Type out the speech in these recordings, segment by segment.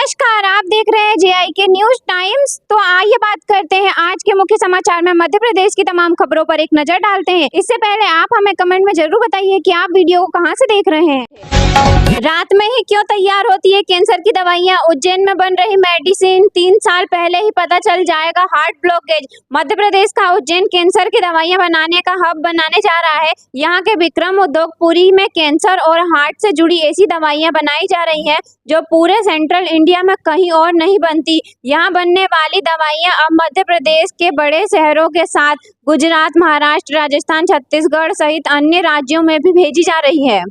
नमस्कार, आप देख रहे हैं JIK न्यूज टाइम्स। तो आइए बात करते हैं आज के मुख्य समाचार में मध्य प्रदेश की तमाम खबरों पर एक नजर डालते हैं। इससे पहले आप हमें कमेंट में जरूर बताइए कि आप वीडियो को कहां से देख रहे हैं। रात में ही क्यों तैयार होती है कैंसर की दवाइयां? उज्जैन में बन रही मेडिसिन 3 साल पहले ही पता चल जाएगा हार्ट ब्लॉकेज। मध्य प्रदेश का उज्जैन कैंसर की दवाइयां बनाने का हब बनाने जा रहा है। यहाँ के विक्रम उद्योगपुरी में कैंसर और हार्ट से जुड़ी ऐसी दवाइयां बनाई जा रही है जो पूरे सेंट्रल इंडिया में कहीं और नहीं बनती। यहाँ बनने वाली दवाइयां अब मध्य प्रदेश के बड़े शहरों के साथ गुजरात, महाराष्ट्र, राजस्थान, छत्तीसगढ़ सहित अन्य राज्यों में भी भेजी जा रही है।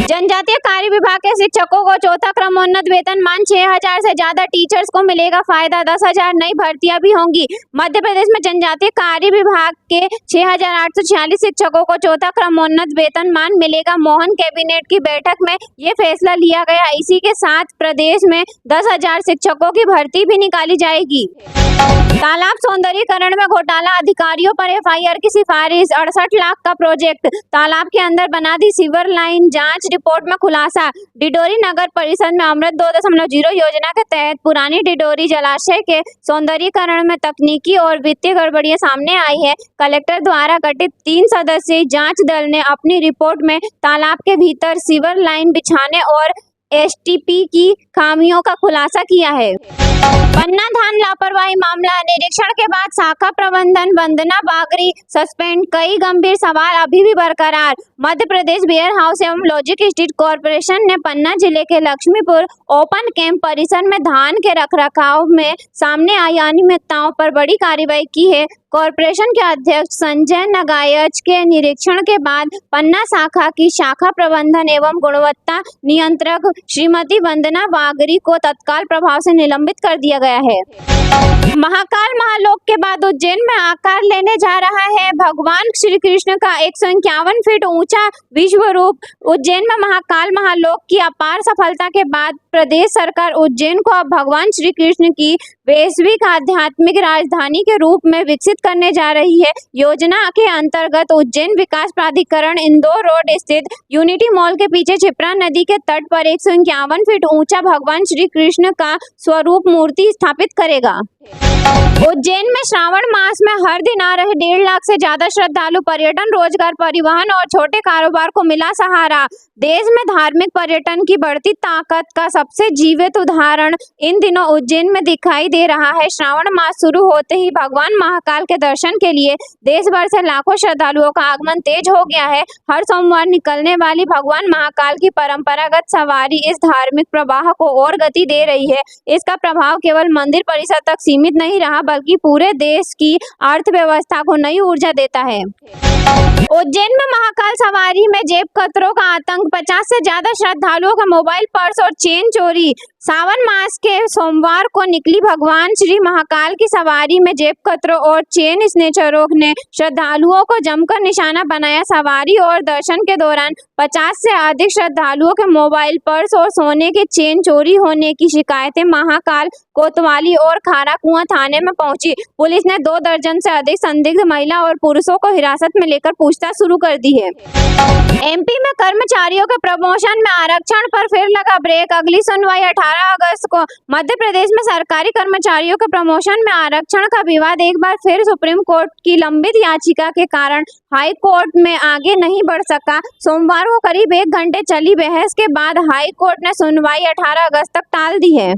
जनजातीय कार्य विभाग के शिक्षकों को चौथा क्रमोन्नत वेतनमान 6000 से ज्यादा टीचर्स को मिलेगा फायदा। 10,000 नई भर्तियां भी होंगी। मध्य प्रदेश में जनजातीय कार्य विभाग के 6846 शिक्षकों को चौथा क्रमोन्नत वेतनमान मिलेगा। मोहन कैबिनेट की बैठक में ये फैसला लिया गया। इसी के साथ प्रदेश में 10,000 शिक्षकों की भर्ती भी निकाली जाएगी। तालाब सौंदर्यीकरण में घोटाला, अधिकारियों पर FIR की सिफारिश। 68 लाख का प्रोजेक्ट तालाब के अंदर बना दी सीवर लाइन, जांच रिपोर्ट में खुलासा। डिडोरी नगर परिषद में अमृत 2.0 योजना के तहत पुरानी डिडोरी जलाशय के सौंदर्यीकरण में तकनीकी और वित्तीय गड़बड़ियां सामने आई है। कलेक्टर द्वारा गठित 3 सदस्यीय जांच दल ने अपनी रिपोर्ट में तालाब के भीतर सीवर लाइन बिछाने और STP की खामियों का खुलासा किया है। पन्ना धान लापरवाही मामला, निरीक्षण के बाद शाखा प्रबंधन वंदना बागरी सस्पेंड। कई गंभीर सवाल अभी भी बरकरार। मध्य प्रदेश वेयर हाउस एवं लॉजिस्टिक्स कॉर्पोरेशन ने पन्ना जिले के लक्ष्मीपुर ओपन कैंप परिसर में धान के रखरखाव में सामने आई अनियमितताओं पर बड़ी कार्रवाई की है। कॉर्पोरेशन के अध्यक्ष संजय नगायच के निरीक्षण के बाद पन्ना शाखा की शाखा प्रबंधन एवं गुणवत्ता नियंत्रक श्रीमती वंदना बागरी को तत्काल प्रभाव से निलंबित कर दिया गया है। महाकाल महालोक के बाद उज्जैन में आकार लेने जा रहा है भगवान श्री कृष्ण का 151 फीट ऊंचा विश्व रूप। उज्जैन में महाकाल महालोक की अपार सफलता के बाद प्रदेश सरकार उज्जैन को अब भगवान श्री कृष्ण की वैश्विक आध्यात्मिक राजधानी के रूप में विकसित करने जा रही है। योजना के अंतर्गत उज्जैन विकास प्राधिकरण इंदौर रोड स्थित यूनिटी मॉल के पीछे क्षिप्रा नदी के तट पर 151 फीट ऊंचा भगवान श्री कृष्ण का स्वरूप मूर्ति स्थापित करेगा। उज्जैन में श्रावण मास में हर दिन आ रहे 1.5 लाख से ज्यादा श्रद्धालु। पर्यटन, रोजगार, परिवहन और छोटे कारोबार को मिला सहारा। देश में धार्मिक पर्यटन की बढ़ती ताकत का सबसे जीवित उदाहरण इन दिनों उज्जैन में दिखाई दे रहा है। श्रावण मास शुरू होते ही भगवान महाकाल के दर्शन के लिए देश भर से लाखों श्रद्धालुओं का आगमन तेज हो गया है। हर सोमवार निकलने वाली भगवान महाकाल की परंपरागत सवारी इस धार्मिक प्रवाह को और गति दे रही है। इसका प्रभाव केवल मंदिर परिसर तक सीमित नहीं रहा बल्कि पूरे देश की अर्थव्यवस्था को नई ऊर्जा देता है। उज्जैन में महाकाल सवारी में जेब कतरों का आतंक, 50 से ज्यादा श्रद्धालुओं का मोबाइल, पर्स और चेन चोरी। सावन मास के सोमवार को निकली भगवान श्री महाकाल की सवारी में जेब कतरों और चेन स्नेचरों ने श्रद्धालुओं को जमकर निशाना बनाया। सवारी और दर्शन के दौरान 50 से अधिक श्रद्धालुओं के मोबाइल, पर्स और सोने के चेन चोरी होने की शिकायतें महाकाल, कोतवाली और खाराकुआं थाने में पहुंची। पुलिस ने 2 दर्जन से अधिक संदिग्ध महिला और पुरुषों को हिरासत में लेकर पूछताछ शुरू कर दी है। MP में कर्मचारियों के प्रमोशन में आरक्षण पर फिर लगा ब्रेक। अगली सुनवाई 18 अगस्त को। मध्य प्रदेश में सरकारी कर्मचारियों के प्रमोशन में आरक्षण का विवाद एक बार फिर सुप्रीम कोर्ट की लंबित याचिका के कारण हाई कोर्ट में आगे नहीं बढ़ सका। सोमवार को करीब 1 घंटे चली बहस के बाद हाई कोर्ट ने सुनवाई 18 अगस्त तक टाल दी है।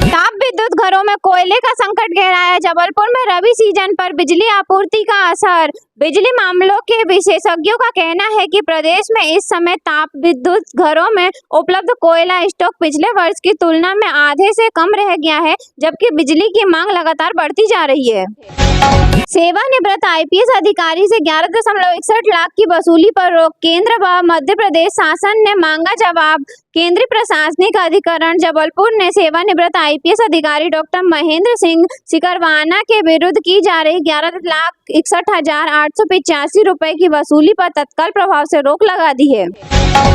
ताप विद्युत घरों में कोयले का संकट गहराया। जबलपुर में रबी सीजन पर बिजली आपूर्ति का असर। बिजली मामलों के विशेषज्ञों का कहना है कि प्रदेश में इस समय ताप विद्युत घरों में उपलब्ध कोयला स्टॉक पिछले वर्ष की तुलना में आधे से कम रह गया है, जबकि बिजली की मांग लगातार बढ़ती जा रही है। सेवानिवृत्त IPS अधिकारी से 11.61 लाख की वसूली पर रोक। केंद्र व मध्य प्रदेश शासन ने मांगा जवाब। केंद्रीय प्रशासनिक अधिकरण जबलपुर ने सेवानिवृत्त IPS अधिकारी डॉक्टर महेंद्र सिंह सिकरवाना के विरुद्ध की जा रही 11,61,885 रुपए की वसूली पर तत्काल प्रभाव से रोक लगा दी है।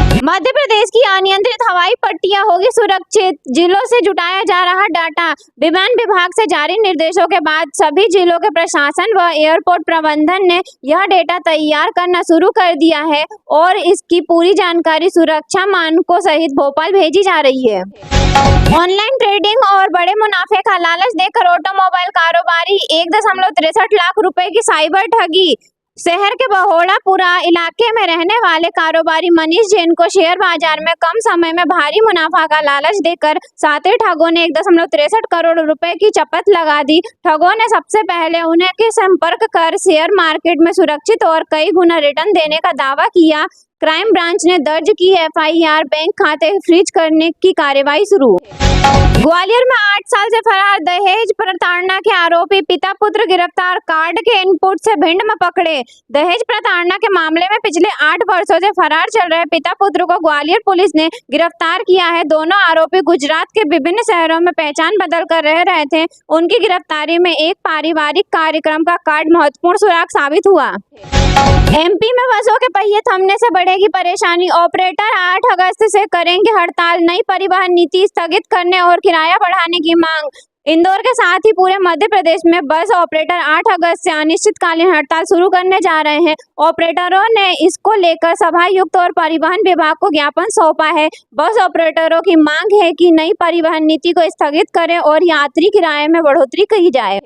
मध्य प्रदेश की अनियंत्रित हवाई पट्टियां होगी सुरक्षित, जिलों से जुटाया जा रहा डाटा। विमान विभाग से जारी निर्देशों के बाद सभी जिलों के प्रशासन व एयरपोर्ट प्रबंधन ने यह डेटा तैयार करना शुरू कर दिया है और इसकी पूरी जानकारी सुरक्षा मानकों सहित भोपाल भेजी जा रही है। ऑनलाइन ट्रेडिंग और बड़े मुनाफे का लालच देकर ऑटोमोबाइल कारोबारी 1.63 लाख रुपए की साइबर ठगी। शहर के बहोड़ापुरा इलाके में रहने वाले कारोबारी मनीष जैन को शेयर बाजार में कम समय में भारी मुनाफा का लालच देकर साथी ठगों ने 1.63 करोड़ रुपए की चपत लगा दी। ठगों ने सबसे पहले उन्हें के संपर्क कर शेयर मार्केट में सुरक्षित और कई गुना रिटर्न देने का दावा किया। क्राइम ब्रांच ने दर्ज की FIR, बैंक खाते फ्रीज करने की कार्रवाई शुरू। ग्वालियर में 8 साल से फरार दहेज प्रताड़ना के आरोपी पिता पुत्र गिरफ्तार, कार्ड के इनपुट से भिंड में पकड़े। दहेज प्रताड़ना के मामले में पिछले 8 वर्षों से फरार चल रहे पिता पुत्र को ग्वालियर पुलिस ने गिरफ्तार किया है। दोनों आरोपी गुजरात के विभिन्न शहरों में पहचान बदल कर रह रहे थे। उनकी गिरफ्तारी में एक पारिवारिक कार्यक्रम का कार्ड महत्वपूर्ण सुराग साबित हुआ। MP में बसों के पहिए थमने से बढ़ेगी परेशानी, ऑपरेटर 8 अगस्त से करेंगे हड़ताल। नई परिवहन नीति स्थगित करने और किराया बढ़ाने की मांग। इंदौर के साथ ही पूरे मध्य प्रदेश में बस ऑपरेटर 8 अगस्त से अनिश्चितकालीन हड़ताल शुरू करने जा रहे हैं। ऑपरेटरों ने इसको लेकर सभायुक्त और परिवहन विभाग को ज्ञापन सौंपा है। बस ऑपरेटरों की मांग है कि नई परिवहन नीति को स्थगित करें और यात्री किराए में बढ़ोतरी की जाए।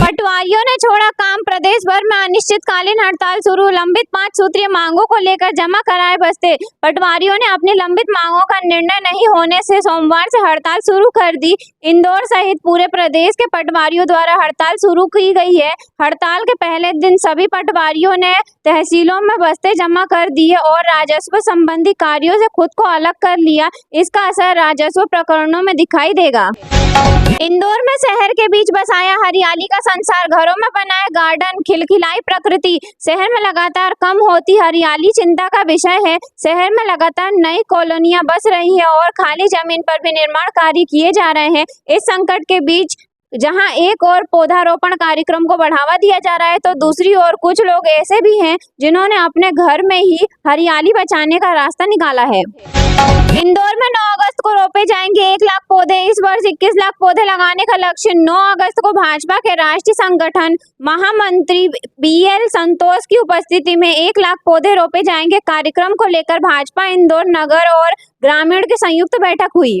पटवारियों ने छोड़ा काम, प्रदेश भर में अनिश्चितकालीन हड़ताल शुरू। लंबित 5 सूत्रीय मांगों को लेकर जमा कराए बस्ते। पटवारियों ने अपनी लंबित मांगों का निर्णय नहीं होने से सोमवार से हड़ताल शुरू कर दी। इंदौर सहित पूरे प्रदेश के पटवारियों द्वारा हड़ताल शुरू की गई है। हड़ताल के पहले दिन सभी पटवारियों ने तहसीलों में बस्ते जमा कर दिए और राजस्व संबंधी कार्यों से खुद को अलग कर लिया। इसका असर राजस्व प्रकरणों में दिखाई देगा। इंदौर में शहर के बीच बसाया हरियाली का संसार, घरों में बनाए गार्डन, खिलखिलाई प्रकृति। शहर में लगातार कम होती हरियाली चिंता का विषय है। शहर में लगातार नई कॉलोनियां बस रही है और खाली जमीन पर भी निर्माण कार्य किए जा रहे हैं। इस संकट के बीच जहां एक और पौधारोपण कार्यक्रम को बढ़ावा दिया जा रहा है तो दूसरी ओर कुछ लोग ऐसे भी हैं जिन्होंने अपने घर में ही हरियाली बचाने का रास्ता निकाला है। इंदौर में 9 अगस्त को रोपे जाएंगे 1 लाख पौधे। इस वर्ष 21 लाख पौधे लगाने का लक्ष्य। 9 अगस्त को भाजपा के राष्ट्रीय संगठन महामंत्री BL संतोष की उपस्थिति में 1 लाख पौधे रोपे जाएंगे। कार्यक्रम को लेकर भाजपा इंदौर नगर और ग्रामीण की संयुक्त बैठक हुई।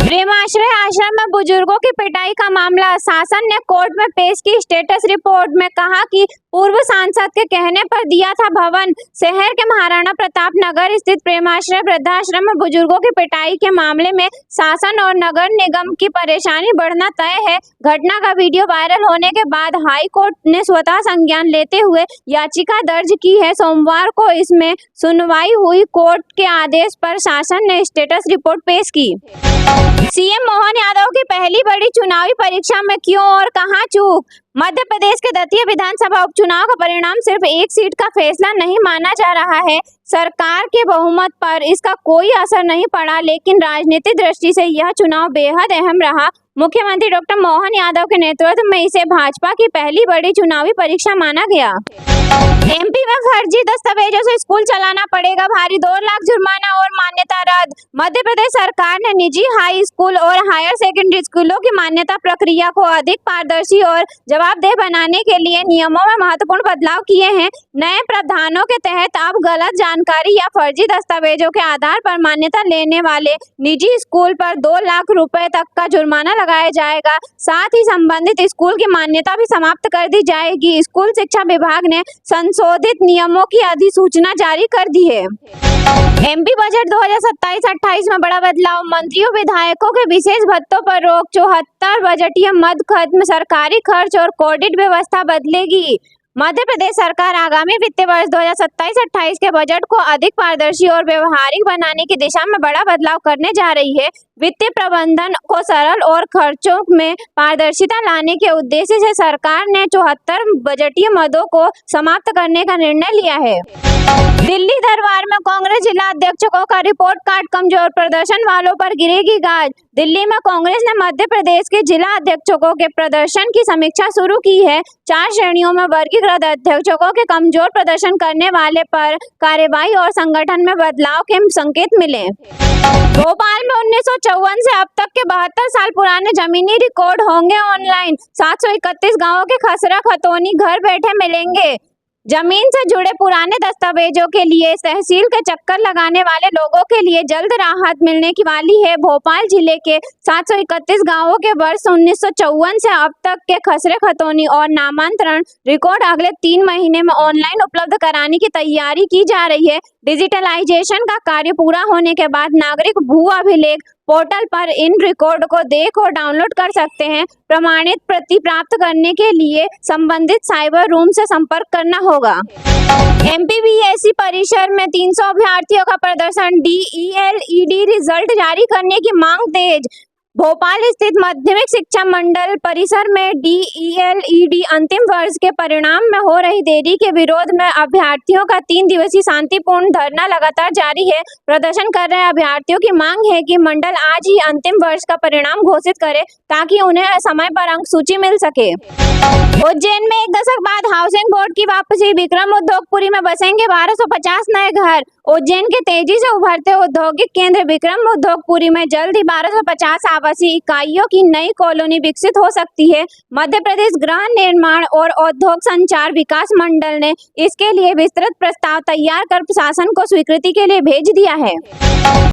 प्रेमाश्रय आश्रम में बुजुर्गों की पिटाई का मामला, शासन ने कोर्ट में पेश की स्टेटस रिपोर्ट में कहा कि पूर्व सांसद के कहने पर दिया था भवन। शहर के महाराणा प्रताप नगर स्थित प्रेमाश्रय वृद्धाश्रम में बुजुर्गों की पिटाई के मामले में शासन और नगर निगम की परेशानी बढ़ना तय है। घटना का वीडियो वायरल होने के बाद हाई कोर्ट ने स्वतः संज्ञान लेते हुए याचिका दर्ज की है। सोमवार को इसमें सुनवाई हुई। कोर्ट के आदेश पर शासन ने स्टेटस रिपोर्ट पेश की। CM मोहन यादव की पहली बड़ी चुनावी परीक्षा में क्यों और कहां चूक। मध्य प्रदेश के दतिया विधानसभा उपचुनाव का परिणाम सिर्फ एक सीट का फैसला नहीं माना जा रहा है। सरकार के बहुमत पर इसका कोई असर नहीं पड़ा, लेकिन राजनीतिक दृष्टि से यह चुनाव बेहद अहम रहा। मुख्यमंत्री डॉक्टर मोहन यादव के नेतृत्व में इसे भाजपा की पहली बड़ी चुनावी परीक्षा माना गया। MP में फर्जी दस्तावेजों से स्कूल चलाना पड़ेगा भारी, 2 लाख जुर्माना और मान्यता रद्द। मध्य प्रदेश सरकार ने निजी हाई स्कूल और हायर सेकेंडरी स्कूलों की मान्यता प्रक्रिया को अधिक पारदर्शी और जवाबदेह बनाने के लिए नियमों में महत्वपूर्ण बदलाव किए हैं। नए प्रावधानों के तहत अब गलत जानकारी या फर्जी दस्तावेजों के आधार पर मान्यता लेने वाले निजी स्कूल पर 2 लाख रुपए तक का जुर्माना लगाया जाएगा। साथ ही संबंधित स्कूल की मान्यता भी समाप्त कर दी जाएगी। स्कूल शिक्षा विभाग ने संशोधित नियमों की अधिसूचना जारी कर दी है। MP बजट 2027-28 में बड़ा बदलाव, मंत्रियों विधायकों के विशेष भत्तों पर रोक। 74 बजटीय मद खत्म, सरकारी खर्च और ऑडिट व्यवस्था बदलेगी। मध्य प्रदेश सरकार आगामी वित्तीय वर्ष 2027-28 के बजट को अधिक पारदर्शी और व्यवहारिक बनाने की दिशा में बड़ा बदलाव करने जा रही है। वित्तीय प्रबंधन को सरल और खर्चों में पारदर्शिता लाने के उद्देश्य से सरकार ने 74 बजटीय मदों को समाप्त करने का निर्णय लिया है। दिल्ली दरबार में कांग्रेस जिला अध्यक्षों का रिपोर्ट कार्ड कमजोर, प्रदर्शन वालों पर गिरेगी गाज। दिल्ली में कांग्रेस ने मध्य प्रदेश के जिला अध्यक्षों के प्रदर्शन की समीक्षा शुरू की है। 4 श्रेणियों में वर्गीकृत अध्यक्षों के कमजोर प्रदर्शन करने वाले पर कार्रवाई और संगठन में बदलाव के संकेत मिले। भोपाल में 1954 से अब तक के 72 साल पुराने जमीनी रिकॉर्ड होंगे ऑनलाइन। 731 गांवों के खसरा खतौनी घर बैठे मिलेंगे। जमीन से जुड़े पुराने दस्तावेजों के लिए तहसील के चक्कर लगाने वाले लोगों के लिए जल्द राहत मिलने की वाली है। भोपाल जिले के 731 गांवों के वर्ष 1954 से अब तक के खसरे खतौनी और नामांतरण रिकॉर्ड अगले 3 महीने में ऑनलाइन उपलब्ध कराने की तैयारी की जा रही है। डिजिटलाइजेशन का कार्य पूरा होने के बाद नागरिक भू अभिलेख पोर्टल पर इन रिकॉर्ड को देख और डाउनलोड कर सकते हैं। प्रमाणित प्रति प्राप्त करने के लिए संबंधित साइबर रूम से संपर्क करना होगा। एमपीवीएससी परिसर में 300 अभ्यर्थियों का प्रदर्शन, डीईएलईडी रिजल्ट जारी करने की मांग तेज। भोपाल स्थित माध्यमिक शिक्षा मंडल परिसर में डीईएलईडी अंतिम वर्ष के परिणाम में हो रही देरी के विरोध में अभ्यर्थियों का 3 दिवसीय शांतिपूर्ण धरना लगातार जारी है। प्रदर्शन कर रहे अभ्यर्थियों की मांग है कि मंडल आज ही अंतिम वर्ष का परिणाम घोषित करे ताकि उन्हें समय पर अंक सूची मिल सके। उज्जैन में 1 दशक बाद हाउसिंग बोर्ड की वापसी, विक्रम उद्योगपुरी में बसेंगे 1250 नए घर। उज्जैन के तेजी से उभरते औद्योगिक केंद्र विक्रम उद्योगपुरी में जल्द ही 1250 आवासीय इकाइयों की नई कॉलोनी विकसित हो सकती है। मध्य प्रदेश गृह निर्माण और उद्योग संचार विकास मंडल ने इसके लिए विस्तृत प्रस्ताव तैयार कर प्रशासन को स्वीकृति के लिए भेज दिया है।